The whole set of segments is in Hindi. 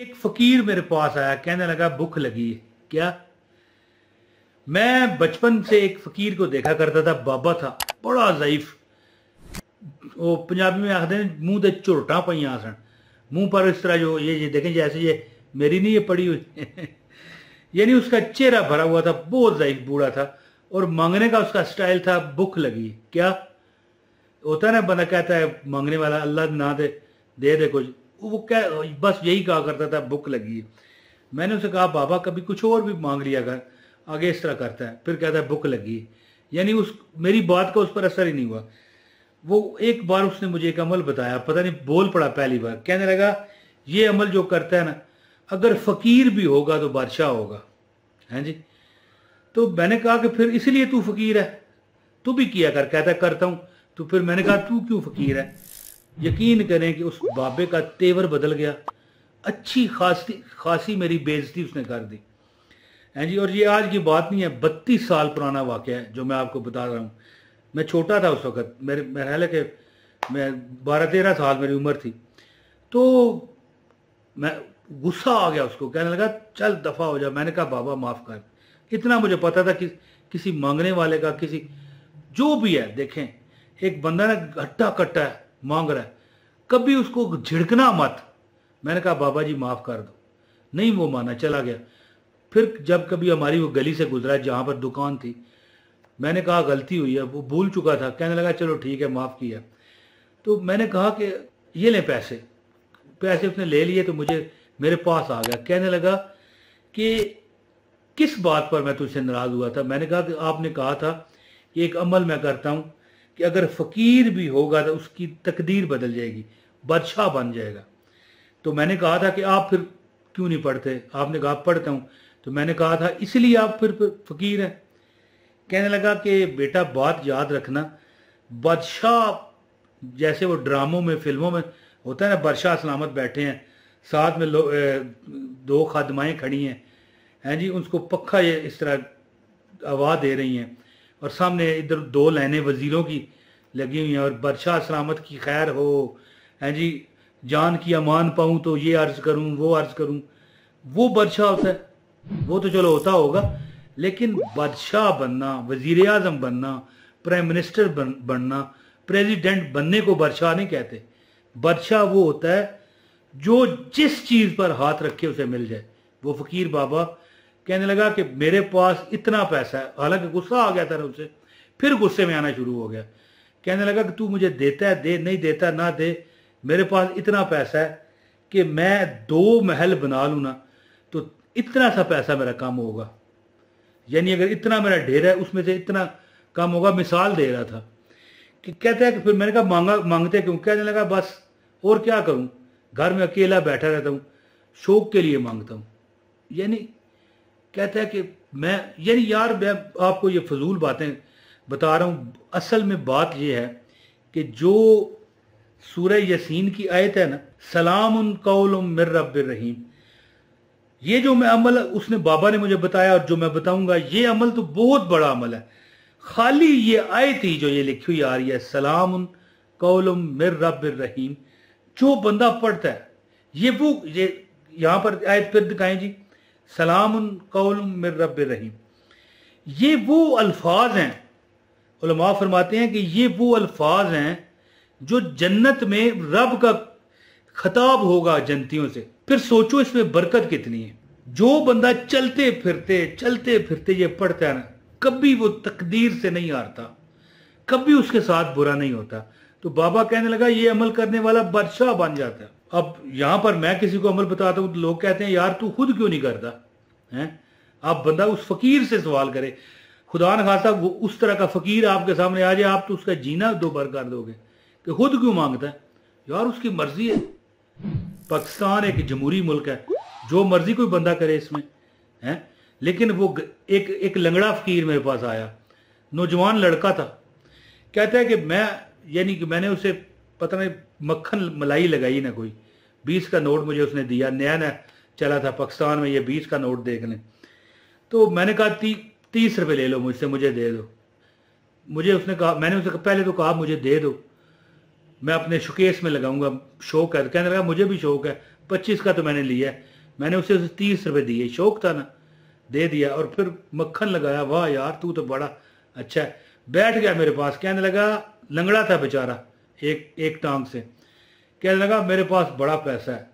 एक फकीर मेरे पास आया, कहने लगा भूख लगी है। क्या? मैं बचपन से एक फकीर को देखा करता था, बाबा था, बड़ा ज़ईफ। वो पंजाबी में आखते हैं मुंह दे झुरटा पईयां सन, मुंह पर इस तरह जो ये देखें जैसे ये मेरी नहीं ये पड़ी हुई यानी उसका चेहरा भरा हुआ था, बहुत ज़ईफ बूढ़ा था। और मांगने का उसका स्टाइल था भूख लगी। क्या होता है ना, बंदा कहता है मांगने वाला अल्लाह ना दे दे दे कुछ, वो क्या बस यही कहा करता था भूख लगी है। मैंने उसे कहा बाबा कभी कुछ और भी मांग लिया कर, आगे इस तरह करता है, फिर कहता है भूख लगी है। यानी उस मेरी बात का उस पर असर ही नहीं हुआ। वो एक बार उसने मुझे एक अमल बताया, पता नहीं बोल पड़ा पहली बार, कहने लगा ये अमल जो करता है ना, अगर फकीर भी होगा तो बादशाह होगा। हैं जी? तो मैंने कहा कि फिर इसलिए तू फकीर है, तू भी किया कर। कहता करता हूं। तो फिर मैंने कहा तू क्यों फकीर है? यकीन करें कि उस बाबे का तेवर बदल गया, अच्छी खासी खासी मेरी बेइज्जती उसने कर दी। हैं जी? और ये आज की बात नहीं है, 32 साल पुराना वाक़या है जो मैं आपको बता रहा हूँ। मैं छोटा था उस वक़्त, मेरे ख्याल है कि मैं 12-13 साल मेरी उम्र थी। तो मैं गुस्सा आ गया उसको, कहने लगा चल दफ़ा हो जा। मैंने कहा बाबा माफ़ कर। इतना मुझे पता था कि किसी मांगने वाले का, किसी जो भी है, देखें एक बंदा ना हट्टा कट्टा है, मांग रहा है, कभी उसको झिड़कना मत। मैंने कहा बाबा जी माफ़ कर दो। नहीं वो माना, चला गया। फिर जब कभी हमारी वो गली से गुजरा जहाँ पर दुकान थी, मैंने कहा गलती हुई है, वो भूल चुका था। कहने लगा चलो ठीक है माफ़ किया। तो मैंने कहा कि ये ले पैसे। पैसे उसने ले लिए तो मुझे मेरे पास आ गया, कहने लगा कि किस बात पर मैं तुझसे नाराज़ हुआ था? मैंने कहा कि आपने कहा था कि एक अमल मैं करता हूँ कि अगर फ़कीर भी होगा तो उसकी तकदीर बदल जाएगी, बादशाह बन जाएगा। तो मैंने कहा था कि आप फिर क्यों नहीं पढ़ते? आपने कहा पढ़ता हूँ। तो मैंने कहा था इसलिए आप फिर फ़कीर हैं। कहने लगा कि बेटा बात याद रखना, बादशाह जैसे वो ड्रामों में फिल्मों में होता है ना, बादशाह सलामत बैठे हैं, साथ में दो खादमाएँ खड़ी हैं, हैं जी, उसको पक्का ये इस तरह आवाज़ दे रही हैं, और सामने इधर 2 लाइनें वज़ीरों की लगी हुई हैं, और बादशाह सलामत की खैर हो, हैं जी, जान की अमान पाऊँ तो ये अर्ज़ करूँ वो अर्ज़ करूँ। वो बादशाह होता है, वो तो चलो होता होगा, लेकिन बादशाह बनना, वज़ीर आज़म बनना, प्राइम मिनिस्टर बनना, प्रेसिडेंट बनने को बादशाह नहीं कहते। बादशाह वो होता है जो जिस चीज़ पर हाथ रखे उसे मिल जाए। वो फ़कीर बाबा कहने लगा कि मेरे पास इतना पैसा है, हालांकि गुस्सा आ गया था उससे, फिर गुस्से में आना शुरू हो गया। कहने लगा कि तू मुझे देता है दे, नहीं देता ना दे, मेरे पास इतना पैसा है कि मैं 2 महल बना लूँ ना तो इतना सा पैसा मेरा कम होगा। यानी अगर इतना मेरा ढेर है उसमें से इतना कम होगा। मिसाल दे रहा था कि कहता है कि फिर मैंने कहा मांगते क्यों? कहने लगा बस और क्या करूं, घर में अकेला बैठा रहता हूं, शौक के लिए मांगता हूं। यानी कहता है कि मैं, यानी यार मैं आपको ये फजूल बातें बता रहा हूं। असल में बात ये है कि जो सूरह यासीन की आयत है ना, सलामुन कौलुम मिर रब्बिर रहीम, ये जो मैं अमल उसने बाबा ने मुझे बताया और जो मैं बताऊंगा, ये अमल तो बहुत बड़ा अमल है। खाली ये आयत ही जो ये लिखी हुई आ रही है, सलामुन कौलुम मिर रब्बिर रहीम, जो बंदा पढ़ता है, ये यहां पर आयत फिर दिखाएं जी, सलामुन कौलुम मिर रब्बिर रहीम, ये वो अल्फाज हैं, उलमा फरमाते हैं कि ये वो अल्फाज हैं जो जन्नत में रब का खिताब होगा जन्नतियों से। फिर सोचो इसमें बरकत कितनी है। जो बंदा चलते फिरते ये पढ़ता है ना, कभी वो तकदीर से नहीं हारता, कभी उसके साथ बुरा नहीं होता। तो बाबा कहने लगा ये अमल करने वाला बादशाह बन जाता है। अब यहां पर मैं किसी को अमल बताता हूं तो लोग कहते हैं यार तू खुद क्यों नहीं करता है? आप बंदा उस फकीर से सवाल करे, खुदा न खासा वो उस तरह का फकीर आपके सामने आ जाए, आप तो उसका जीना 2 बार कर दोगे कि खुद क्यों मांगता है? यार उसकी मर्जी है। पाकिस्तान एक जमहूरी मुल्क है, जो मर्जी कोई बंदा करे इसमें है। लेकिन वो एक लंगड़ा फकीर मेरे पास आया, नौजवान लड़का था, कहता है कि मैं, यानी कि मैंने उसे पता नहीं मक्खन मलाई लगाई ना कोई, 20 का नोट मुझे उसने दिया, नया नया चला था पाकिस्तान में, ये 20 का नोट देख लें। तो मैंने कहा 30 रुपये ले लो मुझसे, मुझे दे दो। मुझे उसने कहा, मैंने उसे पहले तो कहा मुझे दे दो, मैं अपने शोकेस में लगाऊंगा, शौक है। कहने लगा मुझे भी शौक है, 25 का तो मैंने लिया, मैंने उसे 30 रुपये दिए, शौक था ना, दे दिया। और फिर मक्खन लगाया, वाह यार तू तो बड़ा अच्छा है। बैठ गया मेरे पास, कहने लगा, लंगड़ा था बेचारा एक टांग से, कहने लगा मेरे पास बड़ा पैसा है,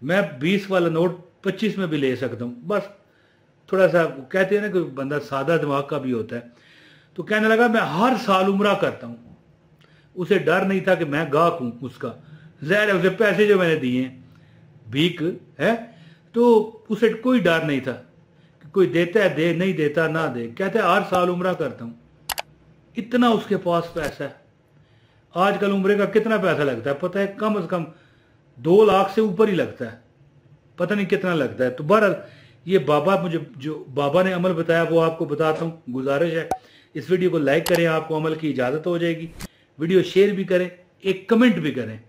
मैं 20 वाला नोट 25 में भी ले सकता हूँ। बस थोड़ा सा कहते हैं ना कि बंदा सादा दिमाग का भी होता है। तो कहने लगा मैं हर साल उम्रा करता हूँ। उसे डर नहीं था कि मैं गाहक हूँ उसका, ज़ाहिर है उसे पैसे जो मैंने दिए भीख है, तो उसे कोई डर नहीं था कि कोई देता है दे, नहीं देता ना दे। कहते हर साल उम्रा करता हूँ। इतना उसके पास पैसा है। आजकल उम्रे का कितना पैसा लगता है पता है? कम से कम 2 लाख से ऊपर ही लगता है, पता नहीं कितना लगता है। तो बहरहाल ये बाबा, मुझे जो बाबा ने अमल बताया वो आपको बताता हूँ। गुजारिश है इस वीडियो को लाइक करें, आपको अमल की इजाज़त हो जाएगी। वीडियो शेयर भी करें, एक कमेंट भी करें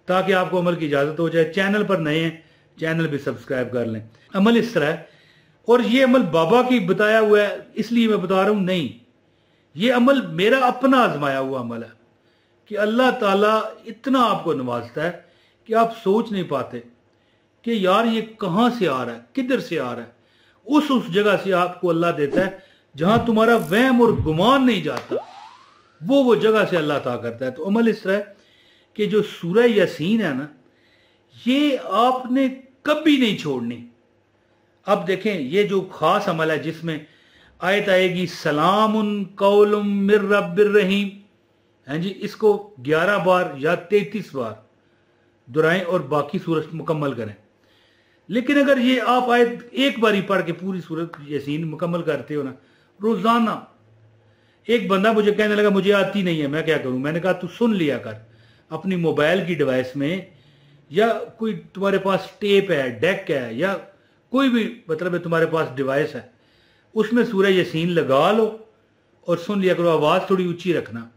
ताकि आपको अमल की इजाज़त हो जाए। चैनल पर नए हैं, चैनल भी सब्सक्राइब कर लें। अमल इस तरह है, और ये अमल बाबा की बताया हुआ है इसलिए मैं बता रहा हूँ, नहीं, ये अमल मेरा अपना आजमाया हुआ अमल है कि अल्लाह ताला इतना आपको नवाजता है कि आप सोच नहीं पाते कि यार ये कहाँ से आ रहा है, किधर से आ रहा है। उस जगह से आपको अल्लाह देता है जहां तुम्हारा वहम और गुमान नहीं जाता, वो जगह से अल्लाह ता करता है। तो अमल इस तरह है कि जो सूरह यासीन है ना, ये आपने कभी नहीं छोड़नी। अब देखें ये जो खास अमल है जिसमें आयत आएगी सलामुन कौलुम मिर रब्बिर रहीम, हैं जी, इसको 11 बार या 33 बार दोहराएं और बाकी सूरत मुकम्मल करें। लेकिन अगर ये आप आयत एक बार ही पढ़ के पूरी सूरत यासीन मुकम्मल करते हो ना रोजाना। एक बंदा मुझे कहने लगा मुझे आती नहीं है, मैं क्या करूं? मैंने कहा तू सुन लिया कर अपनी मोबाइल की डिवाइस में, या कोई तुम्हारे पास टेप है, डेक है, या कोई भी मतलब है तुम्हारे पास डिवाइस है, उसमें सूरह यासीन लगा लो और सुन लिया करो। आवाज थोड़ी ऊंची रखना,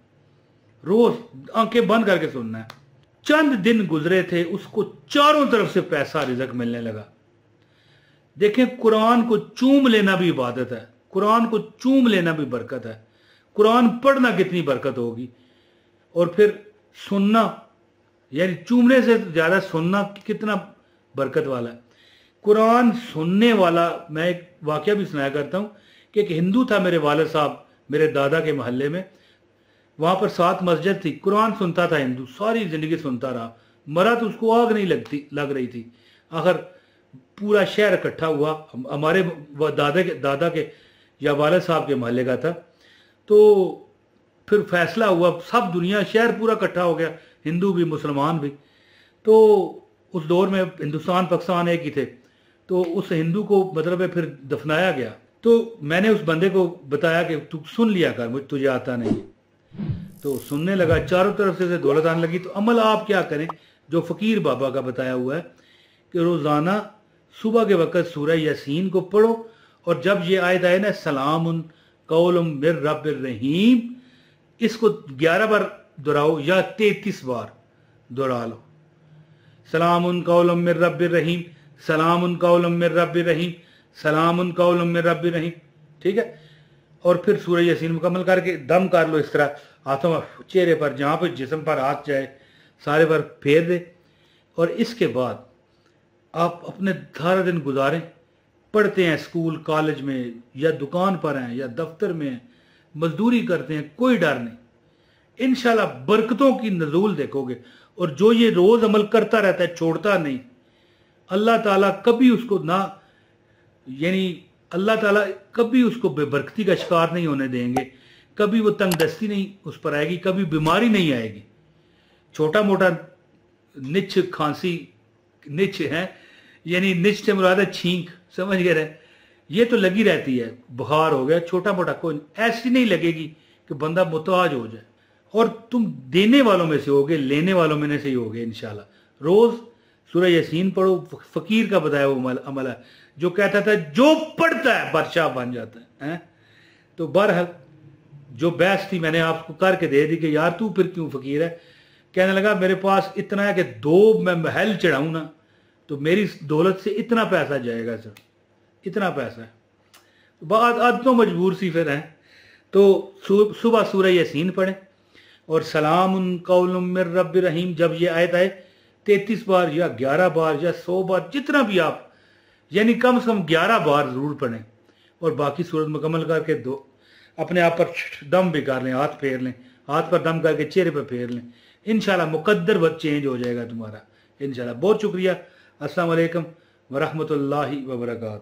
रोज आंखें बंद करके सुनना है। चंद दिन गुजरे थे, उसको चारों तरफ से पैसा रिज़्क मिलने लगा। देखें कुरान को चूम लेना भी इबादत है, कुरान को चूम लेना भी बरकत है। कुरान पढ़ना कितनी बरकत होगी, और फिर सुनना, यानी चूमने से ज्यादा सुनना कितना बरकत वाला है। कुरान सुनने वाला, मैं एक वाकया भी सुनाया करता हूँ कि एक हिंदू था मेरे वालिद साहब, मेरे दादा के मोहल्ले में, वहां पर 7 मस्जिद थी। कुरान सुनता था हिंदू, सारी जिंदगी सुनता रहा, मरा तो उसको आग नहीं लग रही थी। आखिर पूरा शहर इकट्ठा हुआ, हमारे दादा के या वालिद साहब के मोहल्ले का था, तो फिर फैसला हुआ, सब दुनिया शहर पूरा इकट्ठा हो गया, हिंदू भी मुसलमान भी। तो उस दौर में हिंदुस्तान पाकिस्तान एक ही थे, तो उस हिंदू को मतलब है फिर दफनाया गया। तो मैंने उस बंदे को बताया कि तू सुन लिया कर, मुझे तुझे आता नहीं है। तो सुनने लगा, चारों तरफ से दौलत आने लगी। तो अमल आप क्या करें जो फकीर बाबा का बताया हुआ है कि रोज़ाना सुबह के वक्त सूरह यासीन को पढ़ो, और जब ये आयत आए ना सलामुन कौलुम मिर रब्बिर रहीम, इसको 11 बार दोहराओ या 33 बार दोहरा लो। सलामुन कौलुम मिर रब्बिर रहीम, सलामुन कौलुम मिर रब्बिर रहीम, सलामुन कौलुम मिर रब्बिर रहीम, ठीक है। और फिर सूरह यासीन मुकम्मल करके दम कर लो इस तरह, हाथों में, चेहरे पर, जहाँ पर जिस्म पर हाथ जाए सारे पर फेर दे। और इसके बाद आप अपने सारा दिन गुजारें, पढ़ते हैं स्कूल कॉलेज में, या दुकान पर हैं, या दफ्तर में हैं, मजदूरी करते हैं, कोई डर नहीं। इंशाल्लाह बरकतों की नजूल देखोगे। और जो ये रोज अमल करता रहता है, छोड़ता नहीं, अल्लाह ताला कभी उसको ना, यानी अल्लाह ताला कभी उसको बेबरकती का शिकार नहीं होने देंगे, कभी वो तंगदस्ती नहीं उस पर आएगी, कभी बीमारी नहीं आएगी। छोटा मोटा निच खांसी, निच है यानी निच से मुराद है छींक, समझ गए रहे, ये तो लगी रहती है, बुखार हो गया छोटा मोटा, कोई ऐसी नहीं लगेगी कि बंदा मुताज हो जाए। और तुम देने वालों में से होगे, लेने वालों में से ही होगे इंशाल्लाह। रोज सूरह यासीन पढ़ो, फकीर का बताया वो अमल है जो कहता था जो पढ़ता है बादशाह बन जाता है। तो बहरहाल जो बहस थी मैंने आपको करके दे दी कि यार तू फिर क्यों फकीर है। कहने लगा मेरे पास इतना है कि 2 मैं महल चढ़ाऊं ना तो मेरी दौलत से इतना पैसा जाएगा सर, इतना पैसा है। बाद आज तो मजबूर सी फिर है। तो सुबह सूरह यासीन पढ़ें और सलामुन कौलुम मिर रब्बिर रहीम, जब ये आयत आए 33 बार या 11 बार या 100 बार, जितना भी आप, यानी कम से कम 11 बार ज़रूर पढ़ें। और बाकी सूरत मुकम्मल करके दो अपने आप पर दम भी कर लें, हाथ फेर लें, हाथ पर दम करके चेहरे पर फेर लें, इंशाल्लाह मुकद्दर वक्त चेंज हो जाएगा तुम्हारा इंशाल्लाह। बहुत शुक्रिया। अस्सलाम वालेकुम वरहमतुल्लाहि वबरकातुहू।